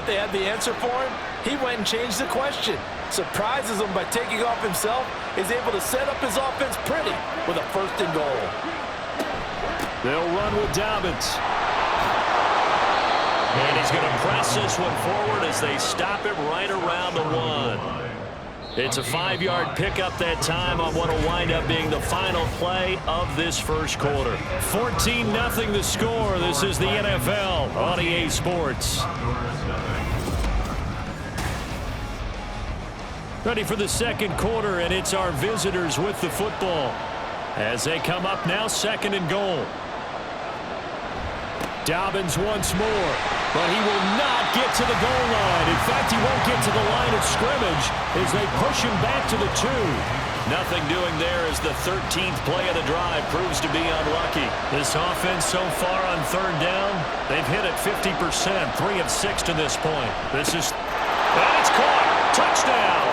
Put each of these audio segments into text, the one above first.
they had the answer for him, he went and changed the question. Surprises him by taking off himself, is able to set up his offense pretty with a 1st and goal. They'll run with Dobbins. And he's going to press this one forward as they stop it right around the 1. It's a 5-yard pickup that time on what will wind up being the final play of this first quarter. 14-0 the score. This is the NFL on EA Sports. Ready for the second quarter, and it's our visitors with the football. As they come up now, 2nd and goal. Dobbins once more, but he will not get to the goal line. In fact, he won't get to the line of scrimmage as they push him back to the 2. Nothing doing there as the 13th play of the drive proves to be unlucky. This offense so far on 3rd down, they've hit it 50%, 3 of 6 to this point. And it's caught. Touchdown.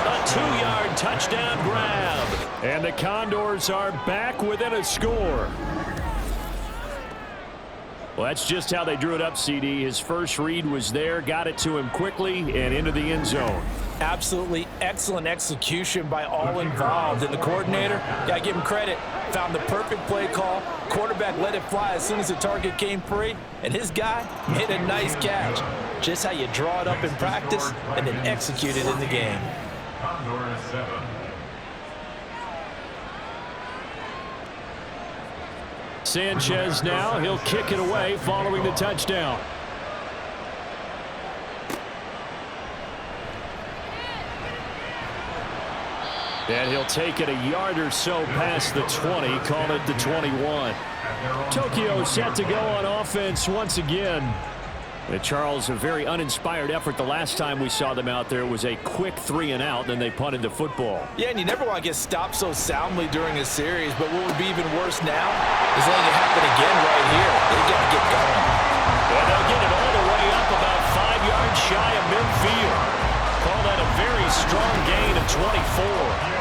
A 2-yard touchdown grab. And the Condors are back within a score. Well, that's just how they drew it up, CD. His first read was there, got it to him quickly, and into the end zone. Absolutely excellent execution by all involved. And the coordinator, got to give him credit, found the perfect play call. Quarterback let it fly as soon as the target came free, and his guy made a nice catch. Just how you draw it up in practice and then execute it in the game. Condor 7. Sanchez now, he'll kick it away following the touchdown. And he'll take it a yard or so past the 20, call it the 21. Tokyo set to go on offense once again. And Charles, a very uninspired effort the last time we saw them out there. It was a quick 3 and out, then they punted the football. Yeah, and you never want to get stopped so soundly during a series, but what would be even worse now is letting it happen again right here. They got to get going. And they'll get it all the way up about 5 yards shy of midfield. Call that a very strong gain of 24.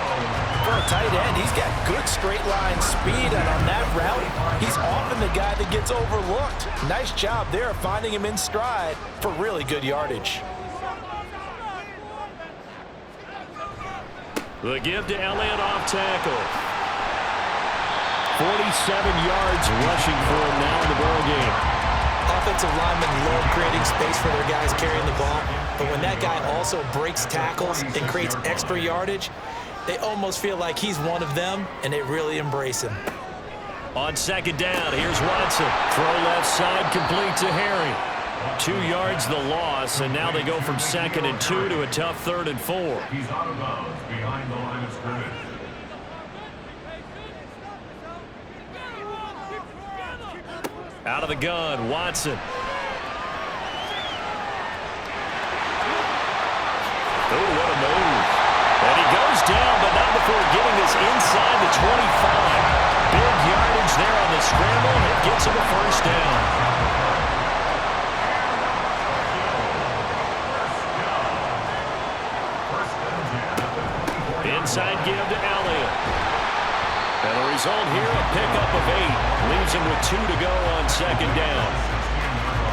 For a tight end, he's got good straight line speed, and on that route, he's often the guy that gets overlooked. Nice job there of finding him in stride for really good yardage. The give to Elliott off tackle. 47 yards rushing for him now in the ball game. Offensive linemen love creating space for their guys carrying the ball, but when that guy also breaks tackles and creates extra yardage, they almost feel like he's one of them, and they really embrace him. On 2nd down, here's Watson. Throw left side, complete to Harry. 2 yards the loss, and now they go from 2nd and 2 to a tough 3rd and 4. He's out of bounds behind the line of scrimmage. Out of the gun, Watson. Oh, what a move. And he goes down, but not before getting this inside the 25. Big yardage there on the scramble, and it gets him a 1st down. Inside give to Elliott. And the result here, a pickup of 8. Leaves him with 2 to go on 2nd down.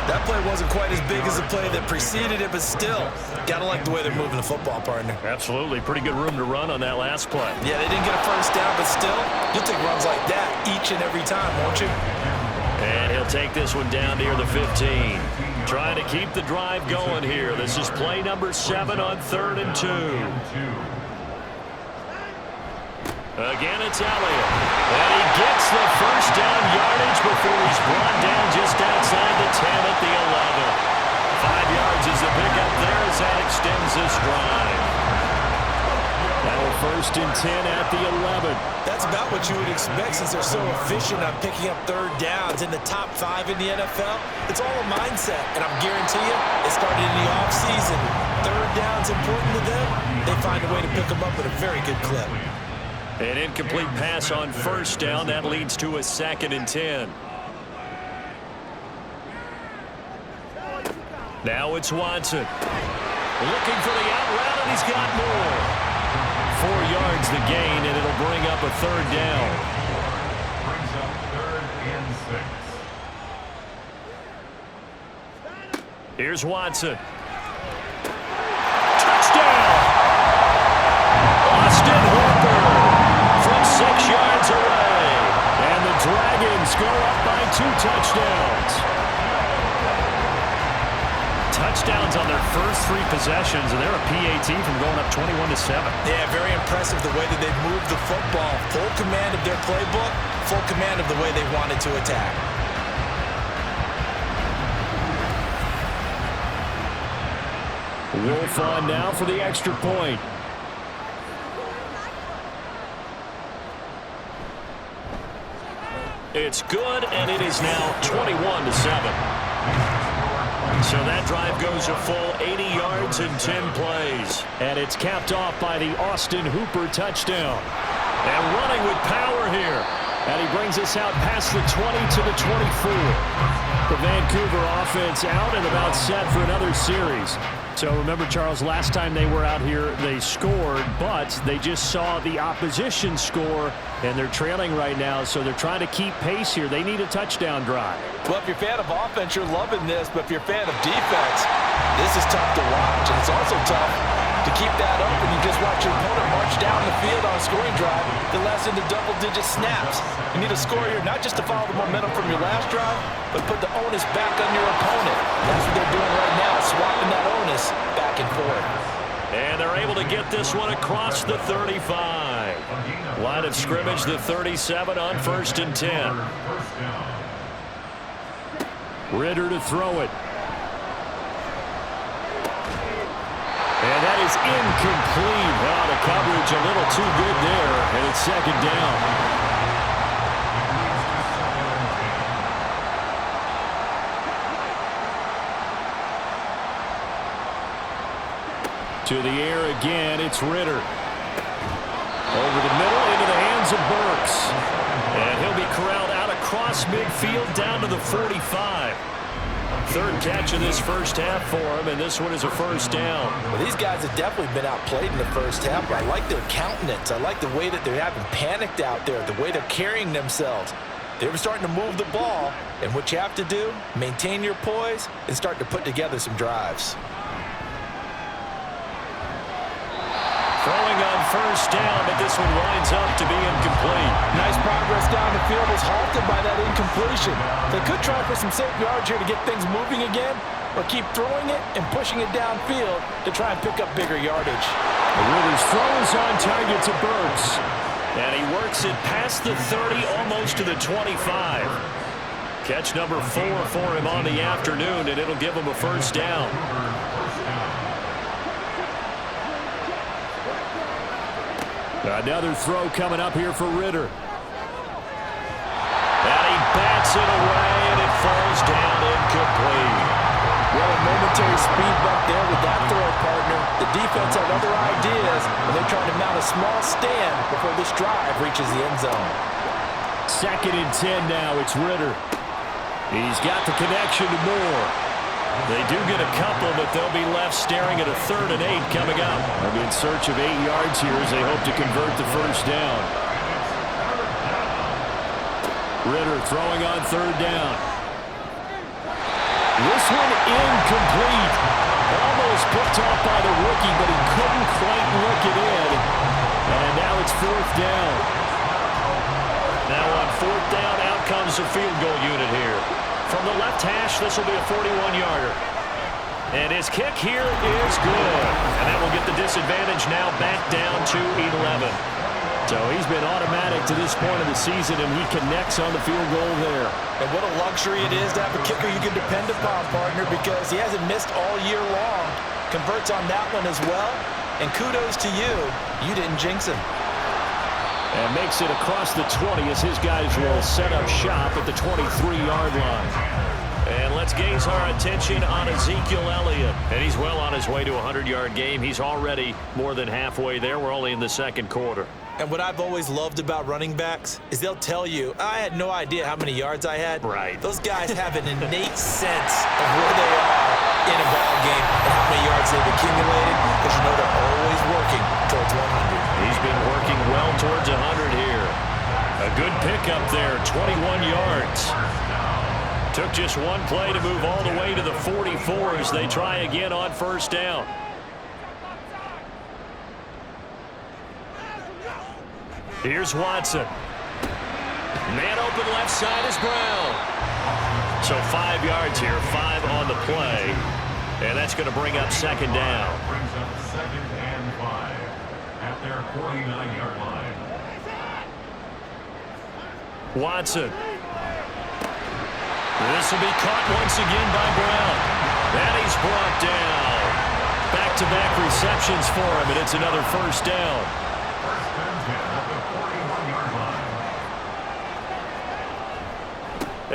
That play wasn't quite as big as the play that preceded it, but still, gotta like the way they're moving the football, partner. Absolutely. Pretty good room to run on that last play. Yeah, they didn't get a 1st down, but still, you'll take runs like that each and every time, won't you? And he'll take this one down near the 15. Trying to keep the drive going here. This is play number 7 on 3rd and 2. Again, it's Elliott. And he gets the 1st down yardage before he's brought down just outside the 10 at the 11. 5 yards is the pickup there as that extends this drive. Now 1st and 10 at the 11. That's about what you would expect since they're so efficient on picking up 3rd downs in the top 5 in the NFL. It's all a mindset, and I'm guarantee you, it started in the offseason. 3rd down's important to them. They find a way to pick them up at a very good clip. An incomplete pass on 1st down. That leads to a 2nd and 10. Now it's Watson. Looking for the out route, and he's got more. 4 yards the gain, and it'll bring up a 3rd down. Brings up 3rd and 6. Here's Watson. Touchdown! Austin Hooper from 6 yards away. And the Dragons go up by 2 touchdowns. Touchdowns on their first 3 possessions, and they're a PAT from going up 21-7. Yeah, very impressive the way that they've moved the football. Full command of their playbook, full command of the way they wanted to attack. Wolf on now for the extra point. It's good, and it is now 21-7. So that drive goes a full 80 yards in 10 plays. And it's capped off by the Austin Hooper touchdown. And running with power here. And he brings us out past the 20 to the 24. The Vancouver offense out and about set for another series. So remember, Charles, last time they were out here, they scored, but they just saw the opposition score, and they're trailing right now, so they're trying to keep pace here. They need a touchdown drive. Well, if you're a fan of offense, you're loving this, but if you're a fan of defense, this is tough to watch, and it's also tough to keep that up when you just watch your opponent march down the field on a scoring drive that lasts into double-digit snaps. You need a score here, not just to follow the momentum from your last drive, but put the onus back on your opponent. That's what they're doing right now, swapping that onus back and forth. And they're able to get this one across the 35. Line of scrimmage, the 37 on 1st and 10. Ritter to throw it. And that is incomplete. Well, the coverage a little too good there, and it's 2nd down. To the air again, it's Ritter. Over the middle, into the hands of Burks. And he'll be corralled out across midfield down to the 45. 3rd catch of this first half for him, and this one is a 1st down. Well, these guys have definitely been outplayed in the first half, but I like their countenance. I like the way that they haven't panicked out there, the way they're carrying themselves. They're starting to move the ball, and what you have to do, maintain your poise and start to put together some drives. Throwing on 1st down, but this one winds up to be incomplete. Nice progress down the field was halted by that incompletion. They could try for some safe yards here to get things moving again, or keep throwing it and pushing it downfield to try and pick up bigger yardage. The Ritter's throw is on target to Burks. And he works it past the 30, almost to the 25. Catch number 4 for him on the afternoon, and it'll give him a 1st down. Another throw coming up here for Ritter. And he bats it away, and it falls down incomplete. Well, a momentary speed bump there with that throw, partner. The defense had other ideas, and they're trying to mount a small stand before this drive reaches the end zone. 2nd and 10 now. It's Ritter. He's got the connection to Moore. They do get a couple, but they'll be left staring at a 3rd and 8 coming up. They'll be in search of 8 yards here as they hope to convert the 1st down. Ritter throwing on 3rd down. This one incomplete. Almost picked off by the rookie, but he couldn't quite look it in. And now it's 4th down. Now on 4th down, out comes the field goal unit here. From the left hash, this will be a 41-yarder. And his kick here is good. And that will get the disadvantage now back down to 11. So he's been automatic to this point of the season, and he connects on the field goal there. And what a luxury it is to have a kicker you can depend upon, partner, because he hasn't missed all year long. Converts on that one as well. And kudos to you. You didn't jinx him. And makes it across the 20 as his guys will set up shop at the 23-yard line. And let's gaze our attention on Ezekiel Elliott. And he's well on his way to a 100-yard game. He's already more than halfway there. We're only in the 2nd quarter. And what I've always loved about running backs is they'll tell you, I had no idea how many yards I had. Right. Those guys have an innate sense of where they are in a ball game and how many yards they've accumulated, because you know they're always working towards 100. He's been working well towards 100 here. A good pickup there, 21 yards. Took just one play to move all the way to the 44 as they try again on first down. Here's Watson. Man open left side is Brown. So 5 yards here, 5 on the play. And that's going to bring up second down. Brings up 2nd and 5 at their 49-yard line. Watson. This will be caught once again by Brown. And he's brought down. Back-to-back receptions for him, and it's another first down. First and 10 at the 41-yard line.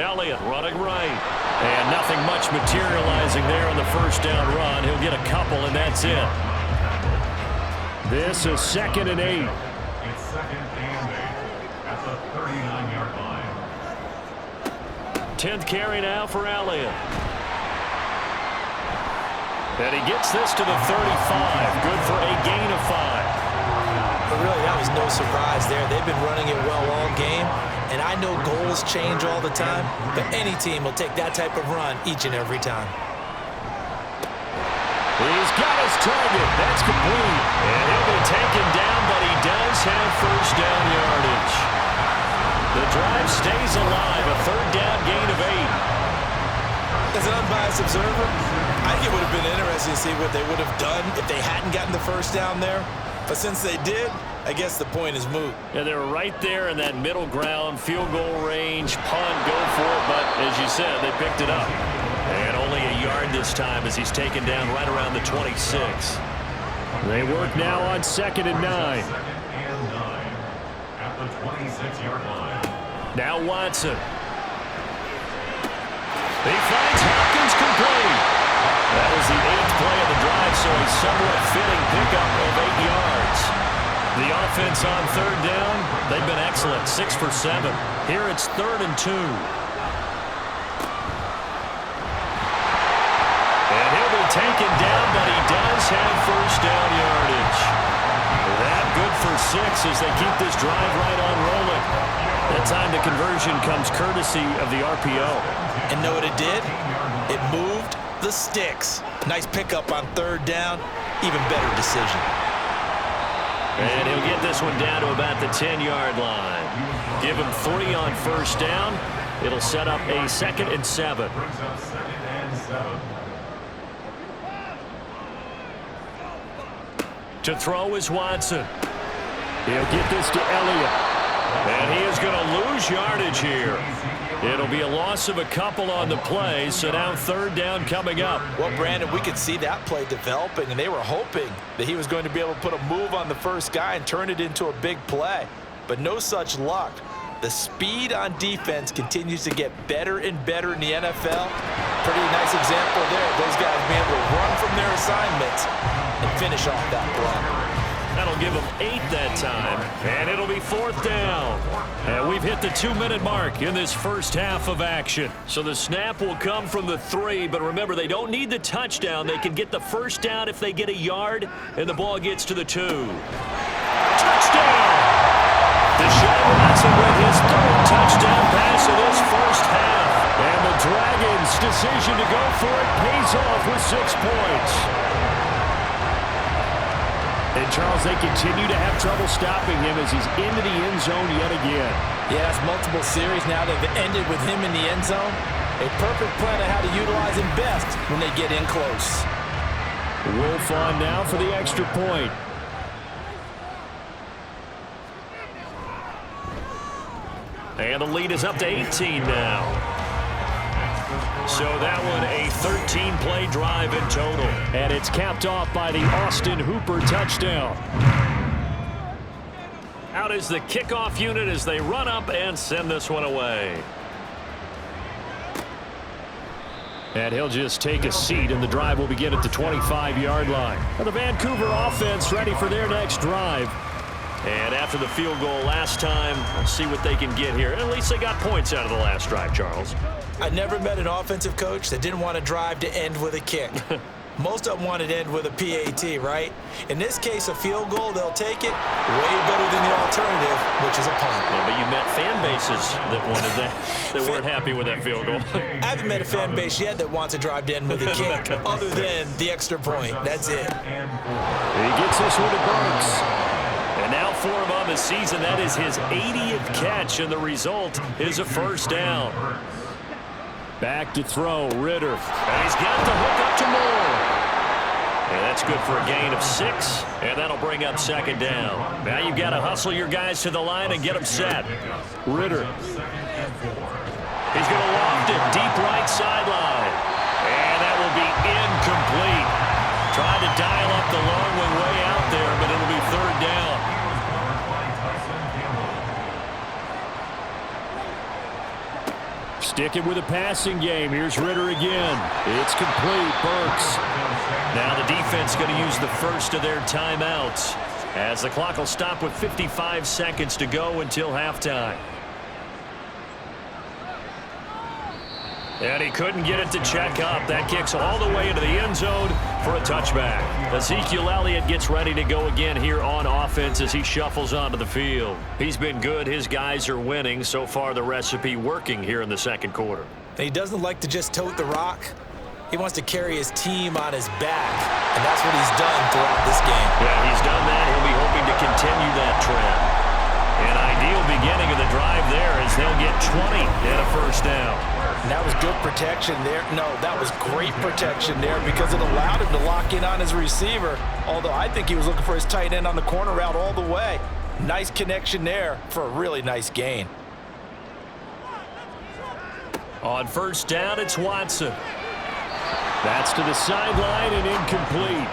Elliott running right. And nothing much materializing there on the first down run. He'll get a couple, and that's it. This is 2nd and 8. It's 2nd and 8 at the 39-yard line. 10th carry now for Elliott. And he gets this to the 35. Good for a gain of 5. But really, that was no surprise there. They've been running it well all game. And I know goals change all the time, but any team will take that type of run each and every time. He's got his target. That's complete. And he'll be taken down, but he does have first down yardage. The drive stays alive. A third down gain of 8. As an unbiased observer, I think it would have been interesting to see what they would have done if they hadn't gotten the first down there. But since they did, I guess the point is moot. Yeah, they were right there in that middle ground, field goal range, punt, go for it. But as you said, they picked it up. And only a yard this time as he's taken down right around the 26. They work now on 2nd and 9. 2nd and 9 at the 26-yard line. Now Watson. He finds Hopkins complete. That was the 8th play of the drive, so a somewhat fitting pickup of 8 yards. The offense on third down, they've been excellent, 6 for 7. Here it's 3rd and 2. And he'll be taken down, but he does have first down yardage. That good for 6 as they keep this drive right on rolling. That time the conversion comes courtesy of the RPO. And know what it did? It moved the sticks. Nice pickup on third down. Even better decision. And he'll get this one down to about the 10-yard line. Give him 3 on first down. It'll set up a 2nd and 7. Brings up 2nd and 7. To throw is Watson. He'll get this to Elliott. And he is going to lose yardage here. It'll be a loss of a couple on the play, so now third down coming up. Well, Brandon, we could see that play developing, and they were hoping that he was going to be able to put a move on the first guy and turn it into a big play. But no such luck. The speed on defense continues to get better and better in the NFL. Pretty nice example there. Those guys being able to run from their assignments and finish off that block. That'll give them 8 that time, and it'll be 4th down. And we've hit the 2-minute mark in this first half of action. So the snap will come from the 3, but remember, they don't need the touchdown. They can get the first down if they get a yard, and the ball gets to the 2. Touchdown! Deshaun Watson with his 3rd touchdown pass of this first half. And the Dragons' decision to go for it pays off with 6 points. And, Charles, they continue to have trouble stopping him as he's into the end zone yet again. Yes, multiple series now that have ended with him in the end zone. A perfect plan of how to utilize him best when they get in close. Wolf on now for the extra point. And the lead is up to 18 now. So that one a 13-play drive in total. And it's capped off by the Austin Hooper touchdown. Out is the kickoff unit as they run up and send this one away. And he'll just take a seat, and the drive will begin at the 25-yard line. And the Vancouver offense ready for their next drive. And after the field goal last time, we'll see what they can get here. At least they got points out of the last drive, Charles. I never met an offensive coach that didn't want a drive to end with a kick. Most of them want it end with a PAT, right? In this case, a field goal, they'll take it way better than the alternative, which is a punt. Yeah, but you met fan bases that wanted that, that weren't happy with that field goal. I haven't met a fan base yet that wants to drive to end with a kick other than the extra point. That's it. He gets this one to Burks. And now for him on the season, that is his 80th catch, and the result is a first down. Back to throw, Ritter. And he's got the hook up to Moore. And that's good for a gain of 6, and that'll bring up second down. Now you've got to hustle your guys to the line and get them set. Ritter. He's going to loft it deep right sideline. And that will be incomplete. Tried to dial up the long one way out there, but it'll be third down. Sticking with a passing game. Here's Ritter again. It's complete. Burks. Now the defense going to use the first of their timeouts as the clock will stop with 55 seconds to go until halftime. And he couldn't get it to check up. That kicks all the way into the end zone for a touchback. Ezekiel Elliott gets ready to go again here on offense as he shuffles onto the field. He's been good. His guys are winning. So far, the recipe working here in the second quarter. He doesn't like to just tote the rock. He wants to carry his team on his back, and that's what he's done throughout this game. Yeah, he's done that. He'll be hoping to continue that trend. An ideal beginning of the drive there as they'll get 20 and a first down. And that was good protection there. No, that was great protection there because it allowed him to lock in on his receiver, although I think he was looking for his tight end on the corner route all the way. Nice connection there for a really nice gain. On first down, it's Watson. That's to the sideline and incomplete.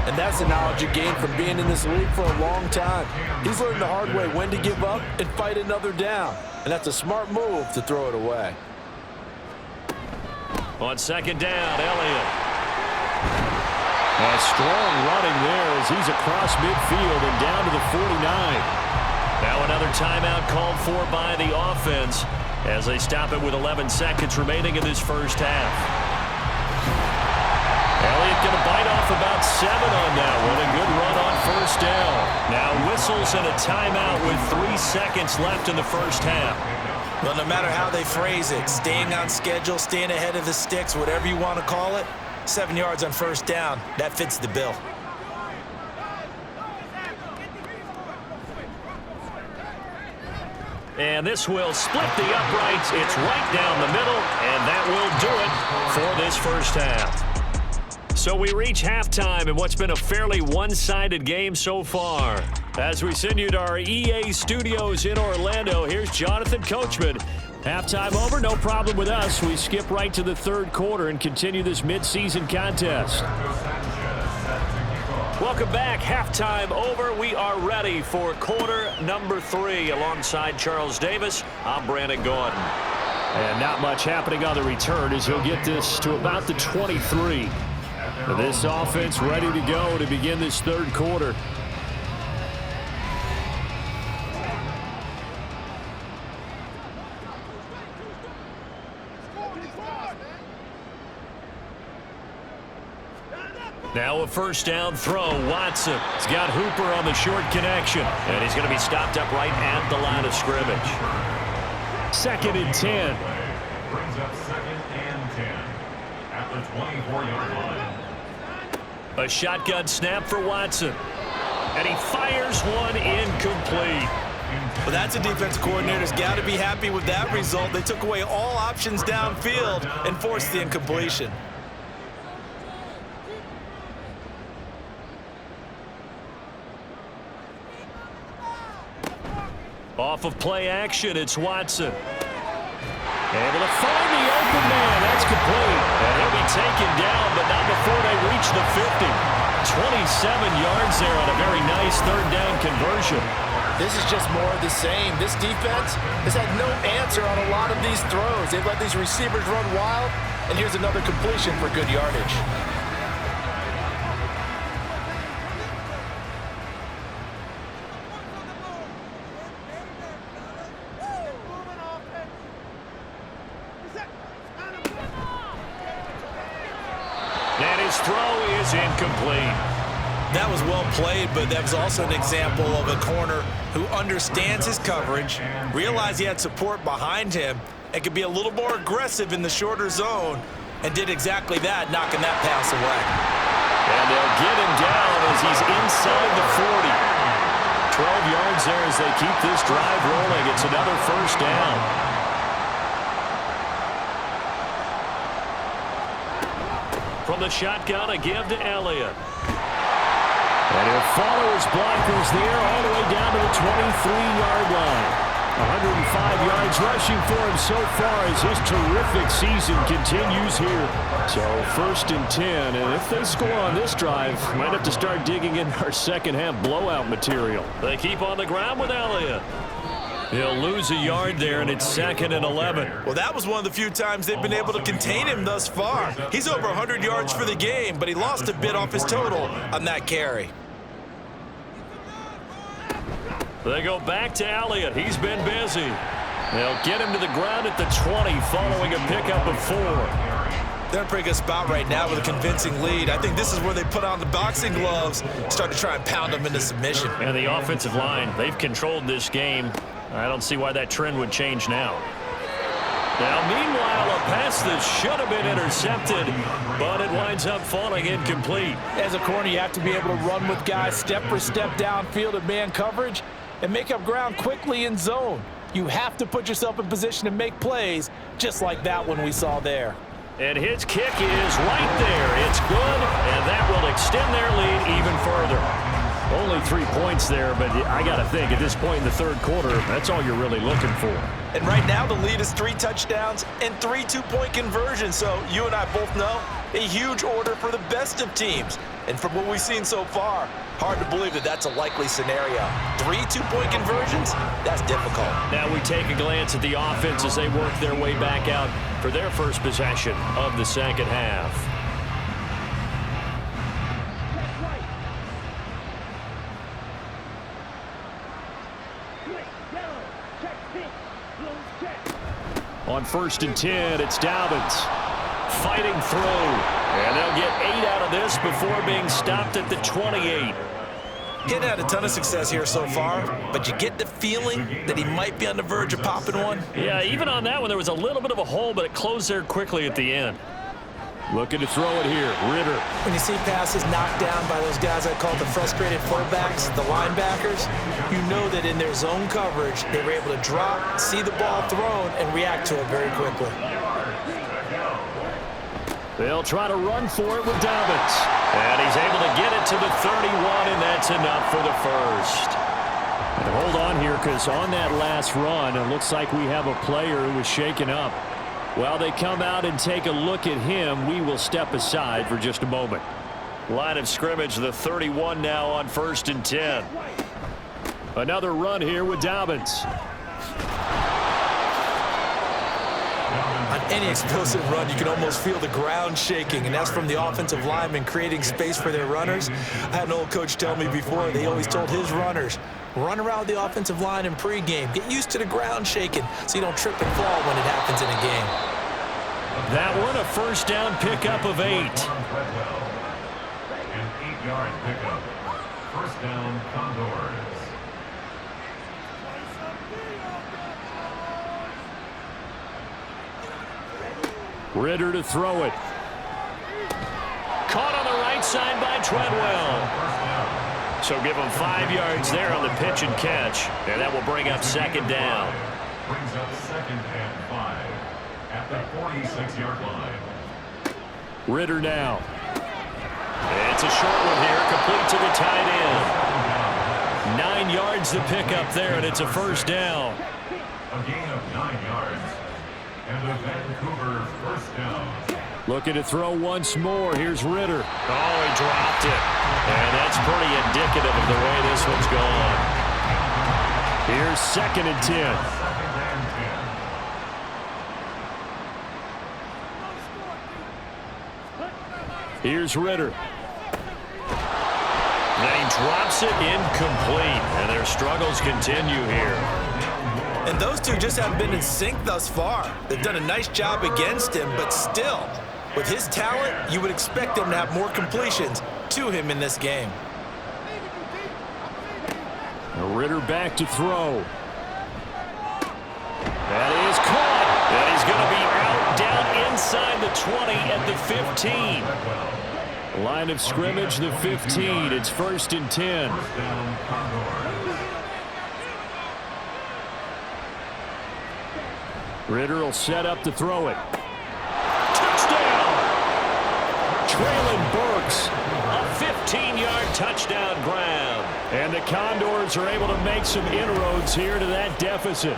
And that's the knowledge you gain from being in this league for a long time. He's learned the hard way when to give up and fight another down. And that's a smart move to throw it away. On second down, Elliott. A strong running there as he's across midfield and down to the 49. Now another timeout called for by the offense as they stop it with 11 seconds remaining in this first half. Elliott going to bite off about 7 on that one. A good run on first down. Now whistles and a timeout with 3 seconds left in the first half. Well, no matter how they phrase it, staying on schedule, staying ahead of the sticks, whatever you want to call it, 7 yards on first down, that fits the bill. And this will split the uprights. It's right down the middle, and that will do it for this first half. So we reach halftime in what's been a fairly one-sided game so far. As we send you to our EA studios in Orlando, here's Jonathan Coachman. Halftime over, no problem with us. We skip right to the third quarter and continue this midseason contest. Welcome back. Halftime over. We are ready for quarter number 3 alongside Charles Davis. I'm Brandon Gordon. And not much happening on the return as he'll get this to about the 23. This offense ready to go to begin this third quarter. Now a first down throw. Watson. He's got Hooper on the short connection. And he's going to be stopped up right at the line of scrimmage. 2nd and 10. Brings up 2nd and 10 at the 24-yard line. A shotgun snap for Watson. And he fires one incomplete. Well, that's a defense coordinator's got to be happy with that result. They took away all options downfield and forced the incompletion. Off of play action, it's Watson. Able to find the open man. That's complete. And he'll be taken down, but not before they reach the 50. 27 yards there on a very nice third down conversion. This is just more of the same. This defense has had no answer on a lot of these throws. They've let these receivers run wild, and here's another completion for good yardage. And his throw is incomplete. That was well played, but that was also an example of a corner who understands his coverage, realized he had support behind him, and could be a little more aggressive in the shorter zone, and did exactly that, knocking that pass away. And they'll get him down as he's inside the 40. 12 yards there as they keep this drive rolling. It's another first down. From the shotgun, a give to Elliott. And he'll follow his blockers there all the way down to the 23-yard line. 105 yards rushing for him so far as his terrific season continues here. So 1st and 10, and if they score on this drive, might have to start digging in our second half blowout material. They keep on the ground with Elliott. He'll lose a yard there, and it's 2nd and 11. Well, that was one of the few times they've been able to contain him thus far. He's over 100 yards for the game, but he lost a bit off his total on that carry. They go back to Elliott. He's been busy. They'll get him to the ground at the 20 following a pickup of 4. They're in a pretty good spot right now with a convincing lead. I think this is where they put on the boxing gloves, start to try and pound them into submission. And the offensive line, they've controlled this game. I don't see why that trend would change now. Now, meanwhile, a pass that should have been intercepted, but it winds up falling incomplete. As a corner, you have to be able to run with guys step for step downfield in man coverage and make up ground quickly in zone. You have to put yourself in position to make plays, just like that one we saw there. And his kick is right there. It's good, and that will extend their lead even further. Only 3 points there, but I got to think at this point in the third quarter, that's all you're really looking for. And right now the lead is 3 touchdowns and 3 two-point conversions. So you and I both know a huge order for the best of teams. And from what we've seen so far, hard to believe that that's a likely scenario. 3 two-point conversions? That's difficult. Now we take a glance at the offense as they work their way back out for their first possession of the second half. On 1st and 10, it's Dobbins fighting through. And they'll get 8 out of this before being stopped at the 28. He's had a ton of success here so far, but you get the feeling that he might be on the verge of popping one. Yeah, even on that one, there was a little bit of a hole, but it closed there quickly at the end. Looking to throw it here, Ritter. When you see passes knocked down by those guys I call the frustrated fullbacks, the linebackers, you know that in their zone coverage, they were able to drop, see the ball thrown, and react to it very quickly. They'll try to run for it with Dobbins. And he's able to get it to the 31, and that's enough for the first. And hold on here, because on that last run, it looks like we have a player who was shaken up. While they come out and take a look at him, we will step aside for just a moment. Line of scrimmage, the 31 now on 1st and 10. Another run here with Dobbins. On any explosive run, you can almost feel the ground shaking, and that's from the offensive linemen creating space for their runners. I had an old coach tell me before, they always told his runners, run around the offensive line in pregame. Get used to the ground shaking so you don't trip and fall when it happens in a game. That one, a first down pickup of 8. An 8-yard pickup. First down, Condors. Ritter to throw it. Caught on the right side by Treadwell. So give him 5 yards there on the pitch and catch, and that will bring up 2nd down. Brings up 2nd and 5 at the 46-yard line. Ritter now. It's a short one here, complete to the tight end. 9 yards the pickup there, and it's a first down. A gain of 9 yards. And the Vancouver first down. Looking to throw once more. Here's Ritter. Oh, he dropped it. And that's pretty indicative of the way this one's gone. Here's 2nd and 10. Here's Ritter. Then he drops it incomplete. And their struggles continue here. And those two just haven't been in sync thus far. They've done a nice job against him, but still, With his talent, you would expect him to have more completions to him in this game. Ritter back to throw. That is caught. And he's going to be out down inside the 20 at the 15. Line of scrimmage, the 15. It's 1st and 10. Ritter will set up to throw it. Touchdown! Traylon Burks, a 15-yard touchdown grab. And the Condors are able to make some inroads here to that deficit.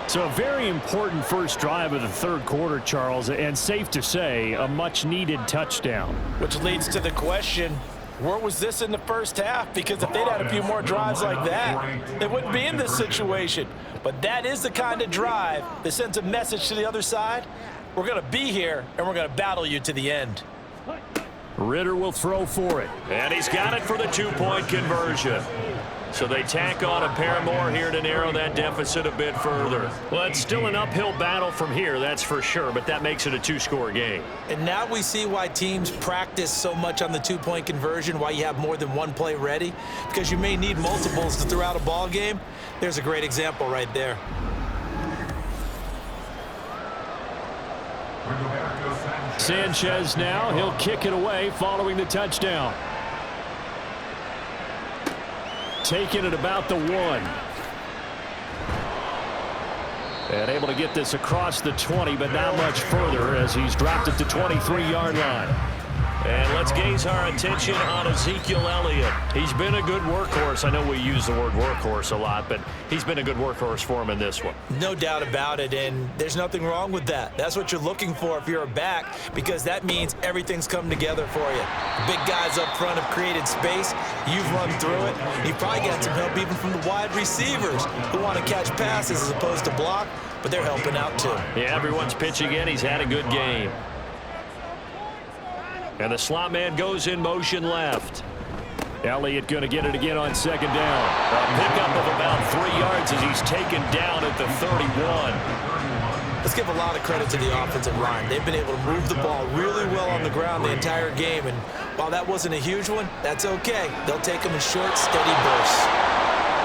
So a very important first drive of the third quarter, Charles, and safe to say, a much-needed touchdown. Which leads to the question, where was this in the first half? Because if they'd had a few more drives like that, they wouldn't be in this situation. But that is the kind of drive that sends a message to the other side. We're going to be here, and we're going to battle you to the end. Ritter will throw for it. And he's got it for the two-point conversion. So they tack on a pair more here to narrow that deficit a bit further. Well, it's still an uphill battle from here, that's for sure, but that makes it a two-score game. And now we see why teams practice so much on the two-point conversion, why you have more than one play ready, because you may need multiples to throw out a ball game. There's a great example right there. Sanchez now, he'll kick it away following the touchdown. Taking it about the 1. And able to get this across the 20, but not much further as he's dropped it to 23-yard line. And let's gaze our attention on Ezekiel Elliott. He's been a good workhorse. I know we use the word workhorse a lot, but he's been a good workhorse for him in this one. No doubt about it, and there's nothing wrong with that. That's what you're looking for if you're a back, because that means everything's come together for you. The big guys up front have created space. You've run through it. You've probably got some help even from the wide receivers who want to catch passes as opposed to block, but they're helping out too. Yeah, everyone's pitching in. He's had a good game. And the slot man goes in motion left. Elliott going to get it again on second down. A pickup of about 3 yards as he's taken down at the 31. Let's give a lot of credit to the offensive line. They've been able to move the ball really well on the ground the entire game. And while that wasn't a huge one, that's okay. They'll take them in short, steady bursts.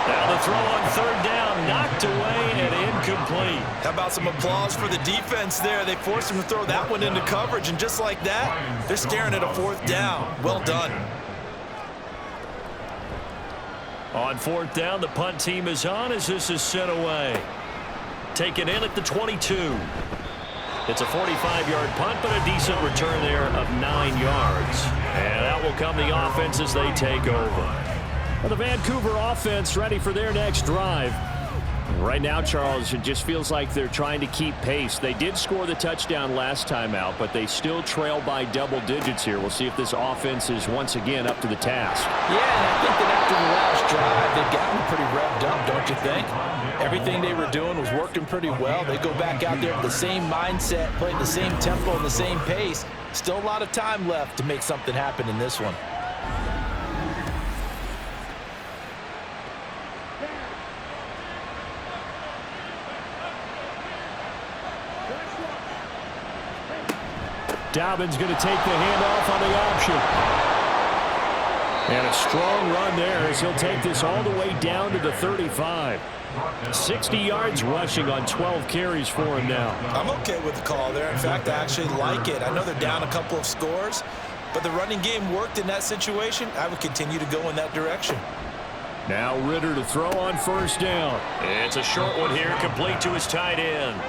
Now the throw on third down, knocked away and incomplete. How about some applause for the defense there? They forced him to throw that one into coverage, and just like that, they're staring at a 4th down. Well done. On 4th down, the punt team is on as this is sent away. Taken in at the 22. It's a 45-yard punt, but a decent return there of 9 yards. And that will come the offense as they take over. Well, the Vancouver offense ready for their next drive. Right now, Charles, it just feels like they're trying to keep pace. They did score the touchdown last time out, but they still trail by double digits here. We'll see if this offense is once again up to the task. Yeah, and I think that after the last drive, they've gotten pretty revved up, don't you think? Everything they were doing was working pretty well. They go back out there with the same mindset, playing the same tempo and the same pace. Still a lot of time left to make something happen in this one. Dobbins going to take the handoff on the option. And a strong run there as he'll take this all the way down to the 35. 60 yards rushing on 12 carries for him now. I'm okay with the call there. In fact, I actually like it. I know they're down a couple of scores, but the running game worked in that situation. I would continue to go in that direction. Now Ritter to throw on first down. It's a short one here, complete to his tight end.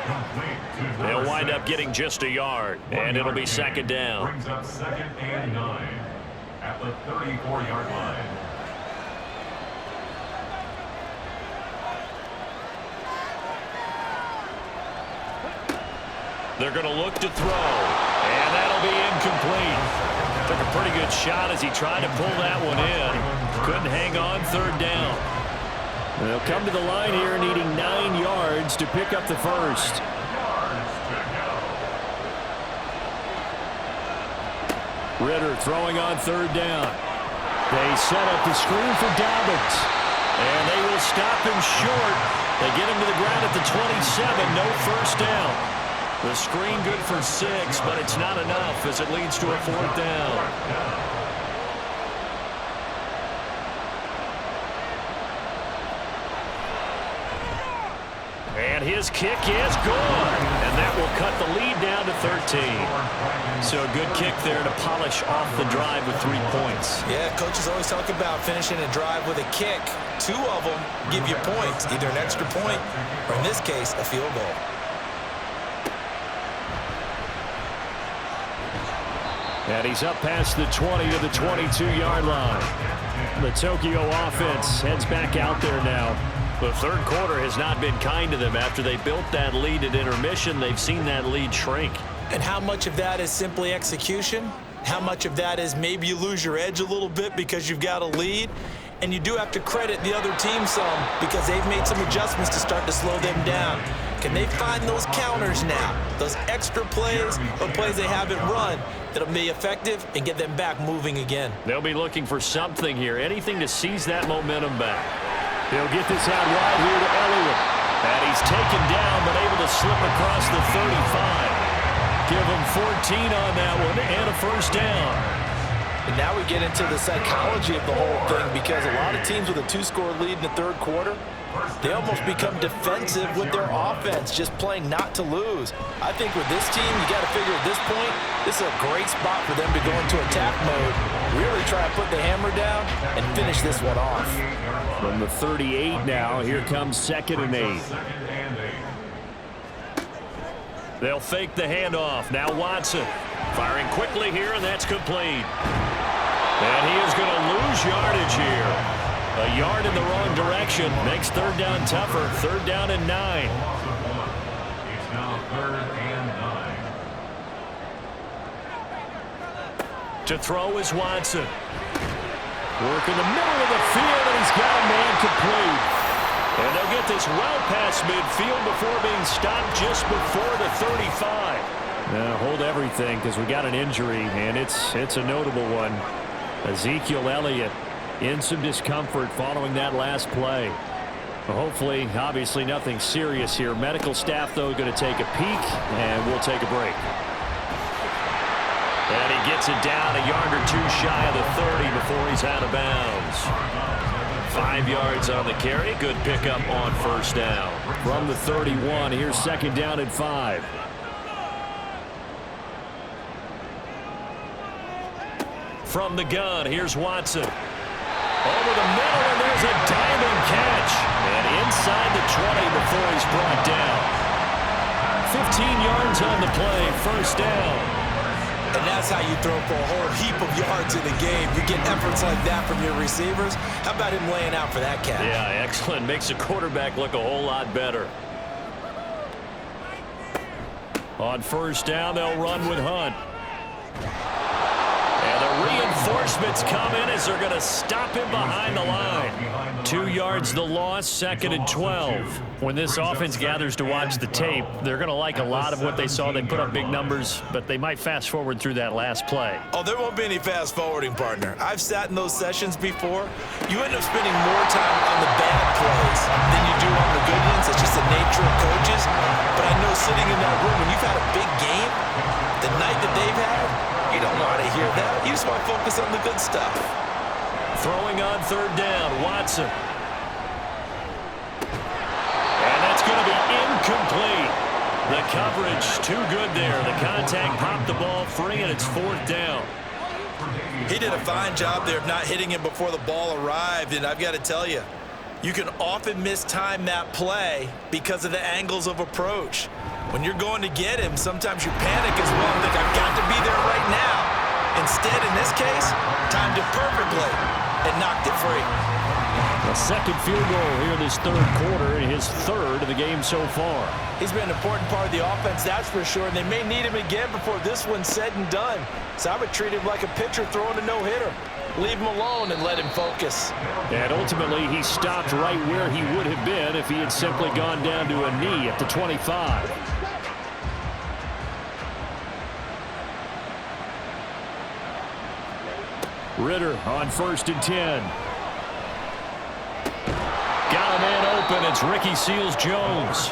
They'll wind up getting just a yard, and it'll be second down. Brings up 2nd and 9 at the 34-yard line. They're going to look to throw, and that'll be incomplete. Took a pretty good shot as he tried to pull that one in. Couldn't hang on third down. They'll come to the line here needing 9 yards to pick up the first. Ritter throwing on third down. They set up the screen for Dobbins. And they will stop him short. They get him to the ground at the 27. No first down. The screen good for 6, but it's not enough as it leads to a 4th down. And his kick is good. And that will cut the lead down to 13. So a good kick there to polish off the drive with 3 points. Yeah, coaches always talk about finishing a drive with a kick. 2 of them give you points, either an extra point or, in this case, a field goal. And he's up past the 20 to the 22-yard line. The Tokyo offense heads back out there now. The third quarter has not been kind to them. After they built that lead at intermission, they've seen that lead shrink. And how much of that is simply execution? How much of that is maybe you lose your edge a little bit because you've got a lead? And you do have to credit the other team some because they've made some adjustments to start to slow them down. Can they find those counters now, those extra plays or plays they haven't run that'll be effective and get them back moving again? They'll be looking for something here, anything to seize that momentum back. They'll get this out wide here to Elliott. And he's taken down but able to slip across the 35. Give him 14 on that one and a 1st down. And now we get into the psychology of the whole thing because a lot of teams with a 2-score lead in the third quarter, they almost become defensive with their offense, just playing not to lose. I think with this team, you got to figure at this point, this is a great spot for them to go into attack mode, really try to put the hammer down and finish this one off. From the 38 now, here comes 2nd and 8. They'll fake the handoff. Now Watson firing quickly here, and that's complete. And he is going to lose yardage here. A yard in the wrong direction makes 3rd down tougher. 3rd down and 9. It's now 3rd and 9. To throw is Watson. Work in the middle of the field, and he's got a man complete. And they'll get this well past midfield before being stopped just before the 35. Now hold everything because we got an injury, and it's a notable one. Ezekiel Elliott in some discomfort following that last play. Hopefully, obviously nothing serious here. Medical staff, though, going to take a peek, and we'll take a break. And he gets it down a yard or 2 shy of the 30 before he's out of bounds. 5 yards on the carry. Good pickup on 1st down. From the 31, here's 2nd down and 5. From the gun, here's Watson. Over the middle, and there's a diving catch. And inside the 20 before he's brought down. 15 yards on the play, 1st down. And that's how you throw for a whole heap of yards in the game. You get efforts like that from your receivers. How about him laying out for that catch? Yeah, excellent. Makes the quarterback look a whole lot better. On 1st down, they'll run with Hunt. And the reinforcements come in as they're going to stop him behind the line. 2 yards the loss, 2nd and 12. When this offense gathers to watch the tape, they're going to like a lot of what they saw. They put up big numbers, but they might fast forward through that last play. Oh, there won't be any fast forwarding, partner. I've sat in those sessions before. You end up spending more time on the bad plays than you do on the good ones. It's just the nature of coaches. But I know sitting in that room, when you've had a big game, the night that they've had, you don't want to hear that. You just want to focus on the good stuff. Throwing on 3rd down, Watson. And that's going to be incomplete. The coverage too good there. The contact popped the ball free, and it's 4th down. He did a fine job there of not hitting him before the ball arrived, and I've got to tell you, you can often mistime that play because of the angles of approach. When you're going to get him, sometimes you panic as well and think, I've got to be there right now. Instead, in this case, timed it perfectly and knocked it free. A 2nd field goal here this 3rd quarter, and his 3rd of the game so far. He's been an important part of the offense, that's for sure, and they may need him again before this one's said and done. So I would treat him like a pitcher throwing a no-hitter. Leave him alone and let him focus. And ultimately, he stopped right where he would have been if he had simply gone down to a knee at the 25. Ritter on 1st and 10. got a man open. It's Ricky Seals-Jones.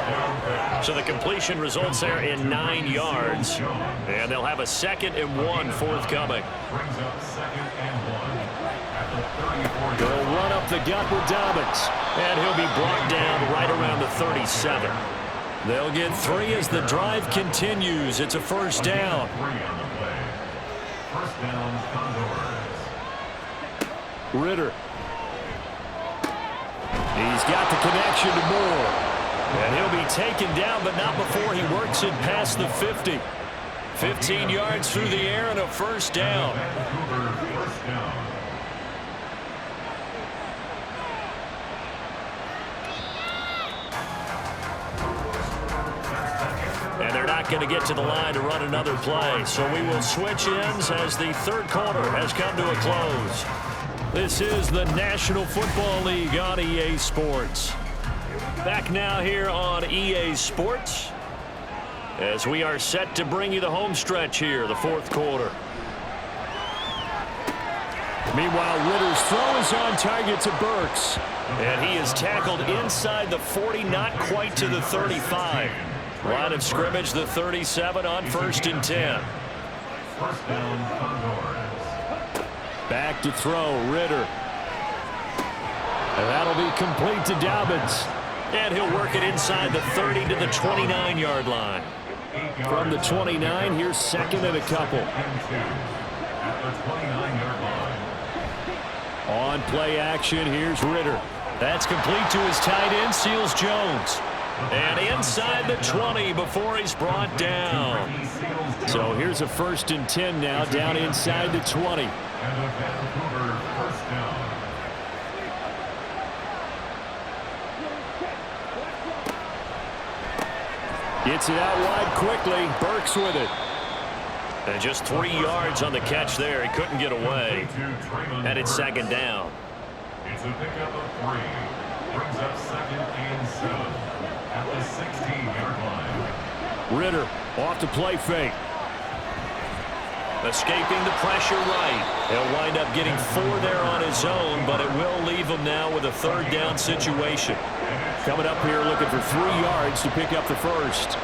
So the completion results there in 9 yards. And they'll have a 2nd and 1 forthcoming. They'll run up the gut with Dobbins. And he'll be brought down right around the 37. They'll get 3 as the drive continues. It's a first down. First down, Condor. Ritter. He's got the connection to Moore. And he'll be taken down, but not before he works it past the 50. 15 yards through the air and a first down. And they're not going to get to the line to run another play. So we will switch ends as the third quarter has come to a close. This is the National Football League on EA Sports. Back now here on EA Sports as we are set to bring you the home stretch here, the fourth quarter. Meanwhile, Ritter's throw is on target to Burks. And he is tackled inside the 40, not quite to the 35. Line of scrimmage, the 37 on 1st and 10. First down, Condor. Back to throw, Ritter. And that'll be complete to Dobbins. And he'll work it inside the 30 to the 29-yard line. From the 29, here's 2nd and a couple. At the 29-yard line. On play action, here's Ritter. That's complete to his tight end, Seals-Jones. And inside the 20 before he's brought down. So here's a 1st and 10 now, down inside the 20. And a Vancouver first down. Gets it out wide quickly. Burks with it. And just 3 yards on the catch there. He couldn't get away. And it's 2nd down. It's a pickup of 3. Brings up 2nd and 7 at the 16-yard line. Ritter off to play fake. Escaping the pressure right. He'll wind up getting 4 there on his own, but it will leave him now with a 3rd down situation. Coming up here looking for 3 yards to pick up the first.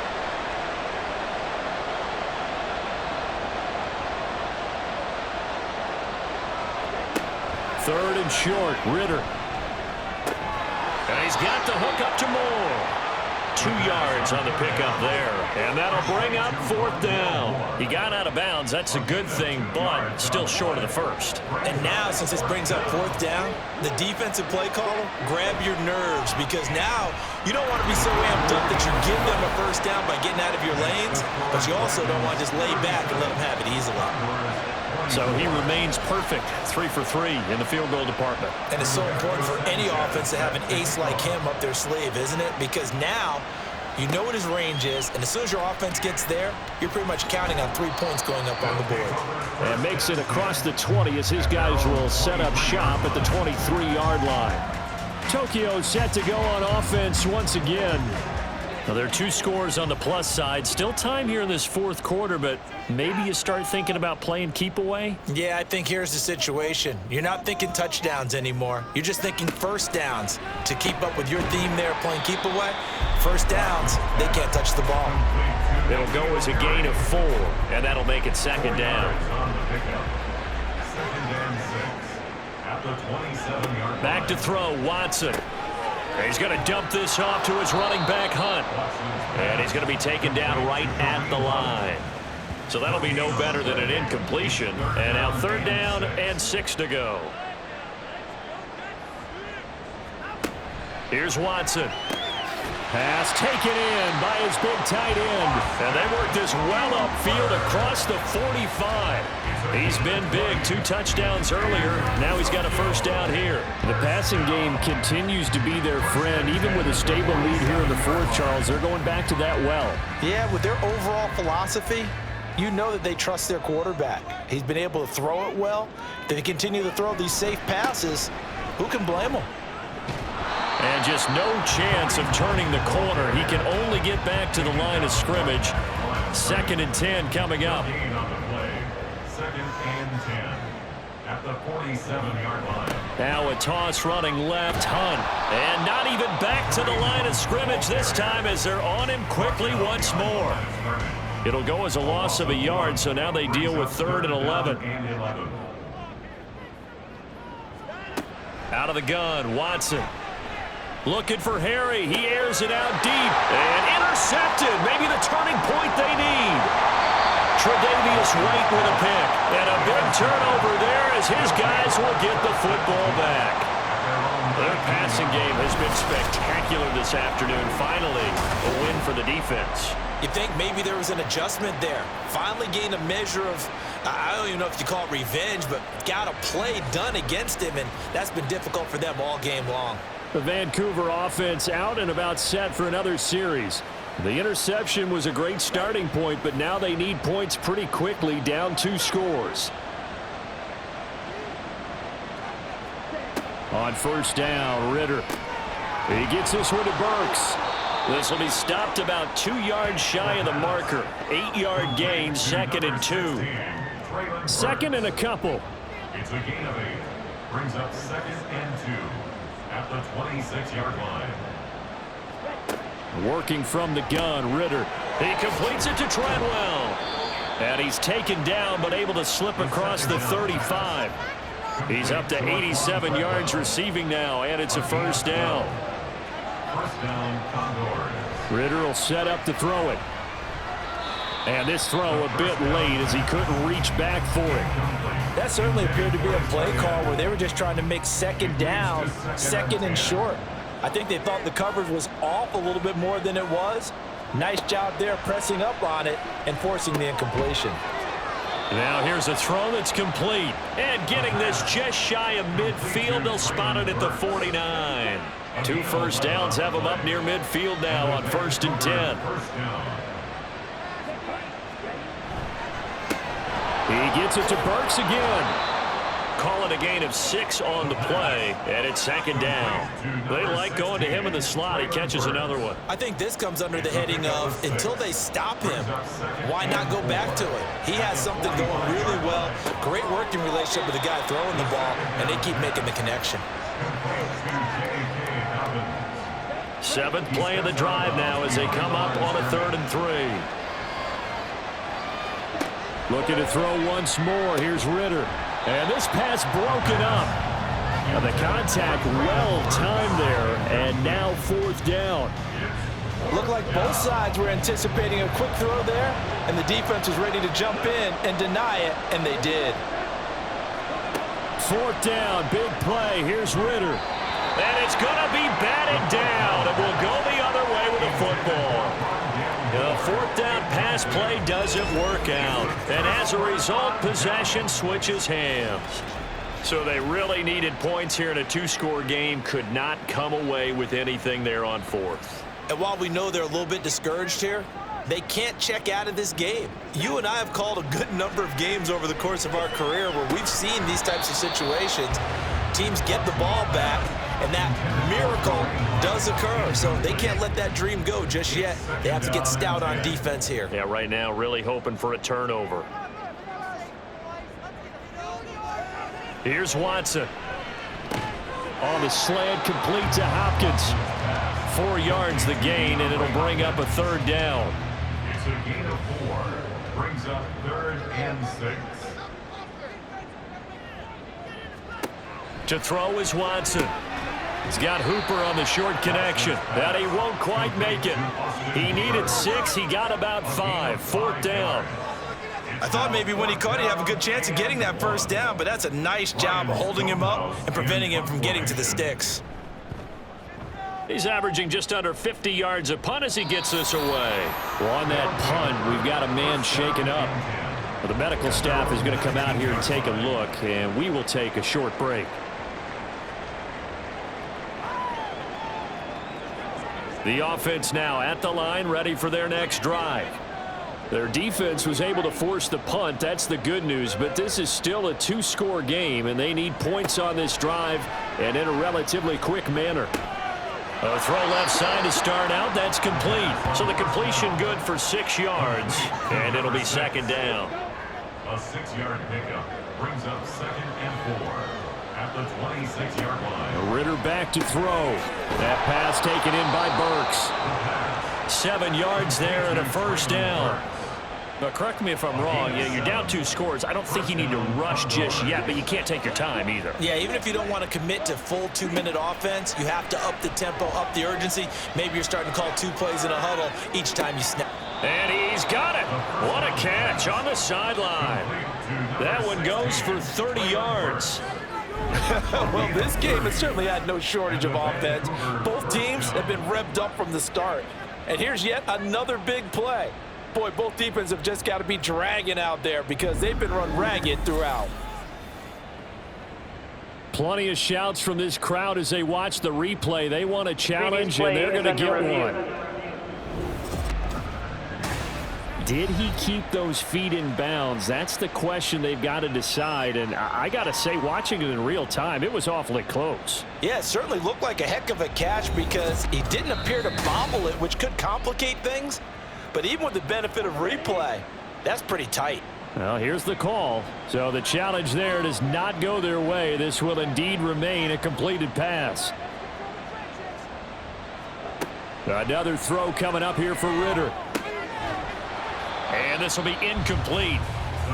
Third and short, Ritter. And he's got the hook up to Moore. 2 yards on the pickup there. And that'll bring up 4th down. He got out of bounds. That's a good thing, but still short of the first. And now, since this brings up 4th down, the defensive play caller, grab your nerves, because now you don't want to be so amped up that you're giving them a first down by getting out of your lanes, but you also don't want to just lay back and let them have it easily. So he remains perfect, 3 for 3 in the field goal department. And it's so important for any offense to have an ace like him up their sleeve, isn't it? Because now you know what his range is, and as soon as your offense gets there, you're pretty much counting on 3 points going up on the board. And makes it across the 20 as his guys will set up shop at the 23-yard line. Tokyo set to go on offense once again. Now, there are 2 scores on the plus side. Still time here in this fourth quarter, but maybe you start thinking about playing keep away? Yeah, I think here's the situation. You're not thinking touchdowns anymore. You're just thinking first downs. To keep up with your theme there, playing keep away, first downs, they can't touch the ball. It'll go as a gain of 4, and that'll make it 2nd down. Back to throw, Watson. He's going to dump this off to his running back, Hunt. And he's going to be taken down right at the line. So that'll be no better than an incompletion. And now 3rd down and 6 to go. Here's Watson. Pass taken in by his big tight end. And they work this well upfield across the 45. He's been big, 2 touchdowns earlier. Now he's got a first down here. The passing game continues to be their friend. Even with a stable lead here in the fourth, Charles, they're going back to that well. Yeah, with their overall philosophy, you know that they trust their quarterback. He's been able to throw it well. They continue to throw these safe passes. Who can blame them? And just no chance of turning the corner. He can only get back to the line of scrimmage. 2nd and 10 coming up. 2nd and 10 at the 47-yard line. Now a toss running left, Hunt. And not even back to the line of scrimmage this time as they're on him quickly once more. It'll go as a loss of a yard, so now they deal with 3rd and 11. Out of the gun, Watson. Looking for Harry. He airs it out deep. And intercepted. Maybe the turning point they need. Tre'Davious White with a pick. And a big turnover there as his guys will get the football back. Their passing game has been spectacular this afternoon. Finally, a win for the defense. You think maybe there was an adjustment there. Finally gained a measure of, I don't even know if you call it revenge, but got a play done against him, and that's been difficult for them all game long. The Vancouver offense out and about set for another series. The interception was a great starting point, but now they need points pretty quickly, down 2 scores. On first down, Ritter. He gets this one to Burks. This will be stopped about 2 yards shy of the marker. 8-yard gain, 2nd and 2. 2nd and a couple. It's a gain of 8. Brings up 2nd and 2 at the 26-yard line. Working from the gun, Ritter. He completes it to Treadwell. And he's taken down but able to slip across the 35. He's up to 87 yards receiving now, and it's a first down. First down, Condor. Ritter will set up to throw it. And this throw a bit late as he couldn't reach back for it. That certainly appeared to be a play call where they were just trying to make 2nd down, 2nd and short. I think they thought the coverage was off a little bit more than it was. Nice job there pressing up on it and forcing the incompletion. Now here's a throw that's complete. And getting this just shy of midfield, they'll spot it at the 49. 2 first downs have them up near midfield now on 1st and 10. He gets it to Burks again. Call it a gain of 6 on the play, and it's 2nd down. They like going to him in the slot. He catches another one. I think this comes under the heading of until they stop him, why not go back to it? He has something going really well. Great working relationship with the guy throwing the ball, and they keep making the connection. 7th play of the drive now as they come up on a 3rd and 3. Looking to throw once more. Here's Ritter. And this pass broken up. Now the contact well timed there, and now 4th down. Looked like both sides were anticipating a quick throw there, and the defense was ready to jump in and deny it, and they did. 4th down, big play. Here's Ritter. And it's going to be batted down. It will go the other way with the football. The 4th down pass play doesn't work out. And as a result, possession switches hands. So they really needed points here in a 2-score game. Could not come away with anything there on 4th. And while we know they're a little bit discouraged here, they can't check out of this game. You and I have called a good number of games over the course of our career where we've seen these types of situations. Teams get the ball back, and that miracle does occur. So they can't let that dream go just yet. They have to get stout on defense here. Yeah, right now really hoping for a turnover. Here's Watson. On the slant, complete to Hopkins. 4 yards the gain, and it'll bring up a 3rd down. It's a gain of 4. Brings up 3rd and 6. To throw is Watson. He's got Hooper on the short connection. That he won't quite make it. He needed 6. He got about 5. 4th down. I thought maybe when he caught, he'd have a good chance of getting that first down, but that's a nice job of holding him up and preventing him from getting to the sticks. He's averaging just under 50 yards a punt as he gets this away. Well, on that punt, we've got a man shaken up. Well, the medical staff is going to come out here and take a look, and we will take a short break. The offense now at the line, ready for their next drive. Their defense was able to force the punt. That's the good news, but this is still a 2-score game, and they need points on this drive and in a relatively quick manner. A throw left side to start out. That's complete. So the completion good for 6 yards, and it'll be 2nd down. A 6-yard pickup. Brings up 2nd and 4 at the 26-yard line. Ritter back to throw. That pass taken in by Burks. 7 yards there and a first down. But correct me if I'm wrong, you're down 2 scores. I don't think you need to rush just yet, but you can't take your time either. Yeah, even if you don't want to commit to full 2-minute offense, you have to up the tempo, up the urgency. Maybe you're starting to call 2 plays in a huddle each time you snap. And he's got it. What a catch on the sideline. That one goes for 30 yards. Well, this game has certainly had no shortage of offense. Both teams have been revved up from the start. And here's yet another big play. Boy, both defenses have just got to be dragging out there because they've been run ragged throughout. Plenty of shouts from this crowd as they watch the replay. They want a challenge, and they're going to get one. Did he keep those feet in bounds? That's the question they've got to decide. And I got to say, watching it in real time, it was awfully close. Yeah, it certainly looked like a heck of a catch because he didn't appear to bobble it, which could complicate things. But even with the benefit of replay, that's pretty tight. Well, here's the call. So the challenge there does not go their way. This will indeed remain a completed pass. Another throw coming up here for Ritter. And this will be incomplete.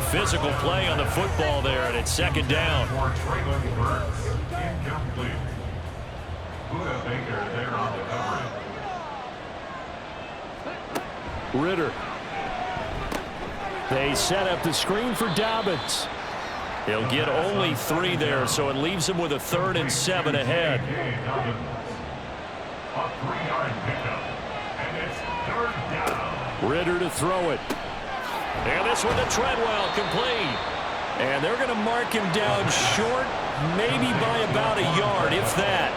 Physical play on the football there, and it's 2nd down. Incomplete. Buda Baker there on the coverage. Ritter. They set up the screen for Dobbins. He'll get only 3 there, so it leaves him with a 3rd and 7 ahead. A 3-yard pickup, and it's 3rd down. Ritter to throw it. And this one to Treadwell, complete. And they're going to mark him down short, maybe by about a yard, if that.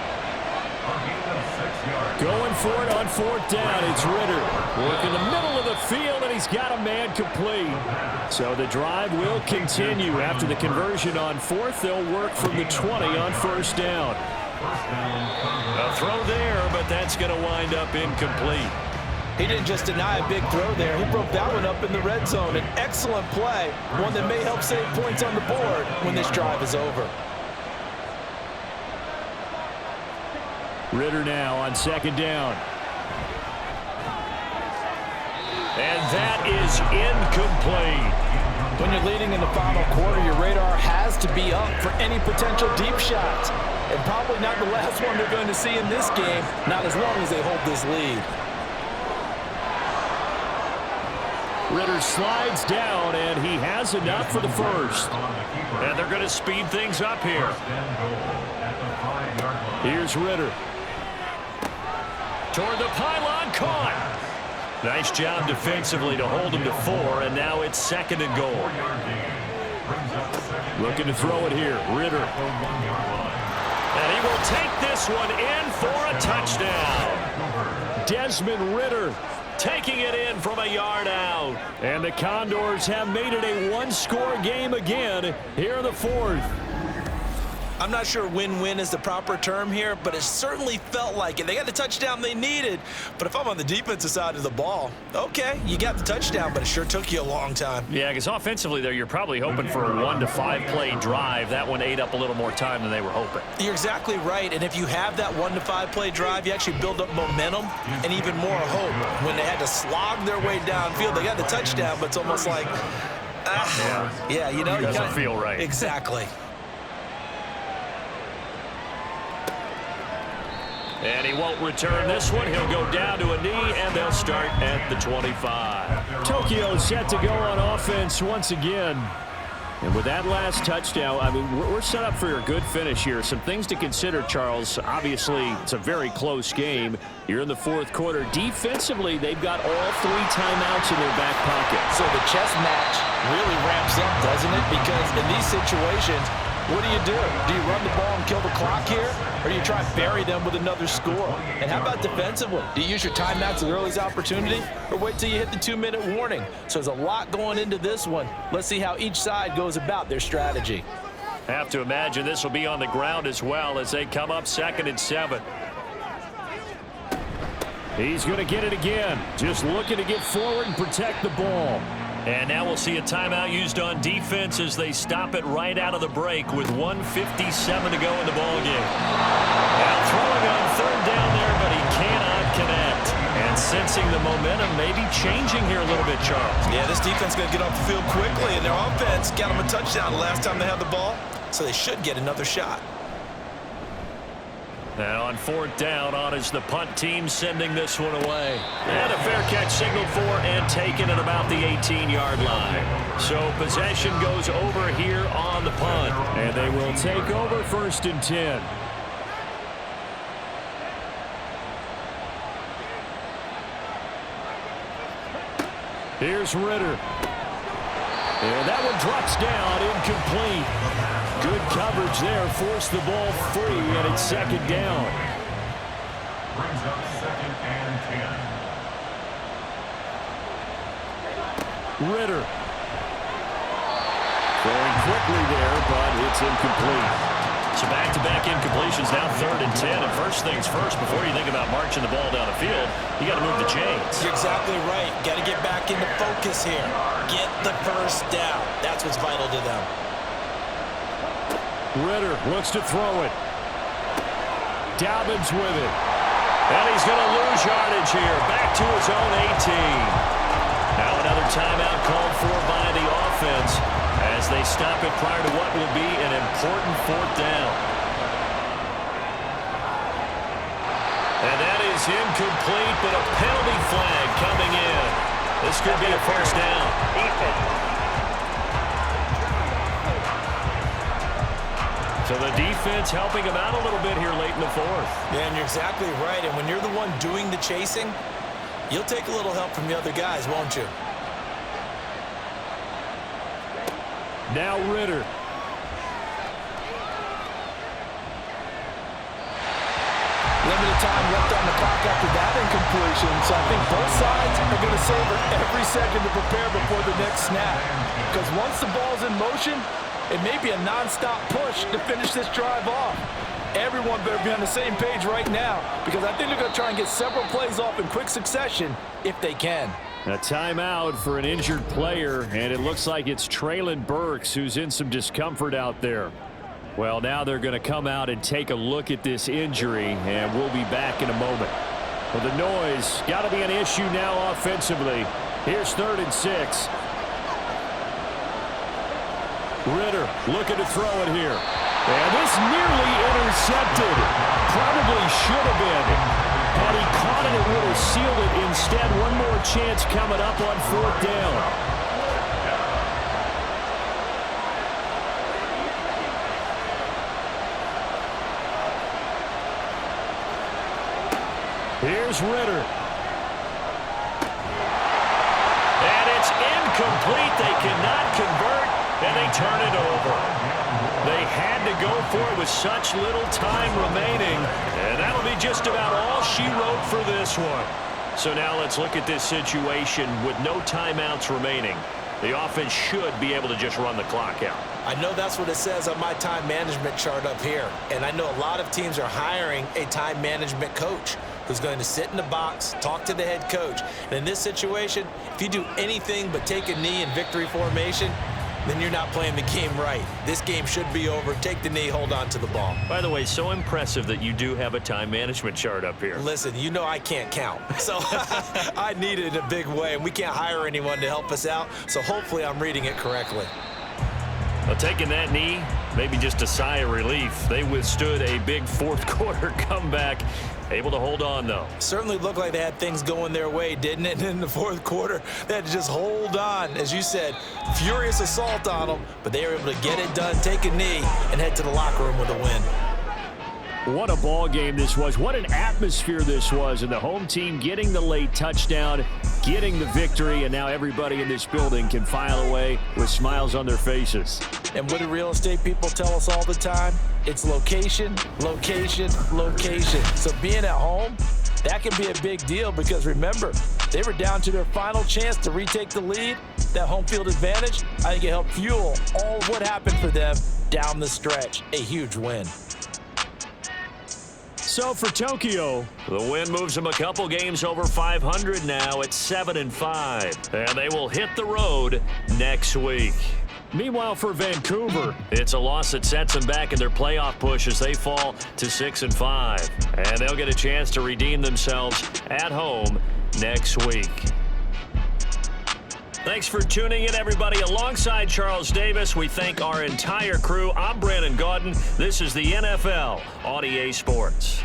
Going for it on 4th down. It's Ritter. Working the middle of the field, and he's got a man complete. So the drive will continue. After the conversion on 4th, they'll work from the 20 on 1st down. A throw there, but that's going to wind up incomplete. He didn't just deny a big throw there. He broke that one up in the red zone. An excellent play, one that may help save points on the board when this drive is over. Ritter now on 2nd down. And that is incomplete. When you're leading in the final quarter, your radar has to be up for any potential deep shots. And probably not the last one they're going to see in this game, not as long as they hold this lead. Ritter slides down, and he has enough for the 1st. And they're going to speed things up here. Here's Ritter. Toward the pylon, caught. Nice job defensively to hold him to 4, and now it's 2nd and goal. Looking to throw it here, Ritter. And he will take this one in for a touchdown. Desmond Ritter taking it in from a yard out. And the Condors have made it a 1-score game again here in the 4th. I'm not sure win-win is the proper term here, but it certainly felt like it. They got the touchdown they needed, but if I'm on the defensive side of the ball, okay, you got the touchdown, but it sure took you a long time. Yeah, because offensively there, you're probably hoping for a 1 to 5 play drive. That one ate up a little more time than they were hoping. You're exactly right, and if you have that 1 to 5 play drive, you actually build up momentum and even more hope. When they had to slog their way downfield, they got the touchdown, but it's almost like, yeah, you know, doesn't feel right. Exactly. And he won't return this one. He'll go down to a knee, and they'll start at the 25. Tokyo set to go on offense once again. And with that last touchdown, I mean, we're set up for a good finish here. Some things to consider, Charles. Obviously, it's a very close game. You're in the 4th quarter. Defensively, they've got all 3 timeouts in their back pocket. So the chess match really ramps up, doesn't it? Because in these situations, what do? Do you run the ball and kill the clock here? Or do you try and bury them with another score? And how about defensively? Do you use your timeouts at the earliest opportunity? Or wait till you hit the 2-minute warning? So there's a lot going into this one. Let's see how each side goes about their strategy. Have to imagine this will be on the ground as well as they come up 2nd and 7. He's going to get it again. Just looking to get forward and protect the ball. And now we'll see a timeout used on defense as they stop it right out of the break with 1:57 to go in the ballgame. Now throwing on third down there, but he cannot connect. And sensing the momentum maybe changing here a little bit, Charles. Yeah, this defense is going to get off the field quickly, and their offense got them a touchdown the last time they had the ball, so they should get another shot. Now on fourth down, on is the punt team sending this one away. And a fair catch signaled for and taken at about the 18-yard line. So possession goes over here on the punt. And they will take over 1st and 10. Here's Ritter. And that one drops down, incomplete. Good coverage there, forced the ball free, and it's 2nd down. Brings up 2nd and 10. Ritter. Throwing quickly there, but it's incomplete. So back-to-back incompletions, now 3rd and 10. And first things first, before you think about marching the ball down the field, you got to move the chains. You're exactly right. Got to get back into focus here. Get the first down. That's what's vital to them. Ritter looks to throw it. Dobbins with it. And he's going to lose yardage here. Back to his own 18. Now another timeout called for by the offense as they stop it prior to what will be an important 4th down. And that is incomplete, but a penalty flag coming in. This could be a 1st down. So the defense helping him out a little bit here late in the 4th. Yeah, and you're exactly right. And when you're the one doing the chasing, you'll take a little help from the other guys, won't you? Now Ritter. Limited time left on the clock after that incompletion, so I think both sides are going to savor every second to prepare before the next snap. Because once the ball's in motion, it may be a non-stop push to finish this drive off. Everyone better be on the same page right now, because I think they're going to try and get several plays off in quick succession if they can. A timeout for an injured player, and it looks like it's Traylon Burks who's in some discomfort out there. Well, now they're going to come out and take a look at this injury, and we'll be back in a moment. Well, the noise got to be an issue now offensively. Here's 3rd and 6. Ritter looking to throw it here. And this nearly intercepted. Probably should have been. Had he caught it, it would have sealed it. Instead, one more chance coming up on 4th down. Here's Ritter. And it's incomplete. They cannot convert, and they turn it over. They had to go for it with such little time remaining, and that'll be just about all she wrote for this one. So now let's look at this situation with no timeouts remaining. The offense should be able to just run the clock out. I know that's what it says on my time management chart up here, and I know a lot of teams are hiring a time management coach who's going to sit in the box, talk to the head coach. And in this situation, if you do anything but take a knee in victory formation, then you're not playing the game right. This game should be over. Take the knee, hold on to the ball. By the way, so impressive that you do have a time management chart up here. Listen, you know I can't count, so I need it in a big way, and we can't hire anyone to help us out, so hopefully I'm reading it correctly. Well, taking that knee, maybe just a sigh of relief. They withstood a big 4th quarter comeback. Able to hold on, though. Certainly looked like they had things going their way, didn't it? And in the 4th quarter, they had to just hold on. As you said, furious assault on them, but they were able to get it done, take a knee, and head to the locker room with a win. What a ball game this was. What an atmosphere this was. And the home team getting the late touchdown, getting the victory, and now everybody in this building can file away with smiles on their faces. And what do real estate people tell us all the time? It's location, location, location. So being at home, that can be a big deal because remember, they were down to their final chance to retake the lead. That home field advantage, I think it helped fuel all of what happened for them down the stretch. A huge win. so for Tokyo. The win moves them a couple games over 500 now at 7-5. And they will hit the road next week. Meanwhile, for Vancouver, it's a loss that sets them back in their playoff push as they fall to 6-5. And they'll get a chance to redeem themselves at home next week. Thanks for tuning in, everybody. Alongside Charles Davis, we thank our entire crew. I'm Brandon Gaudin. This is the NFL on EA Sports.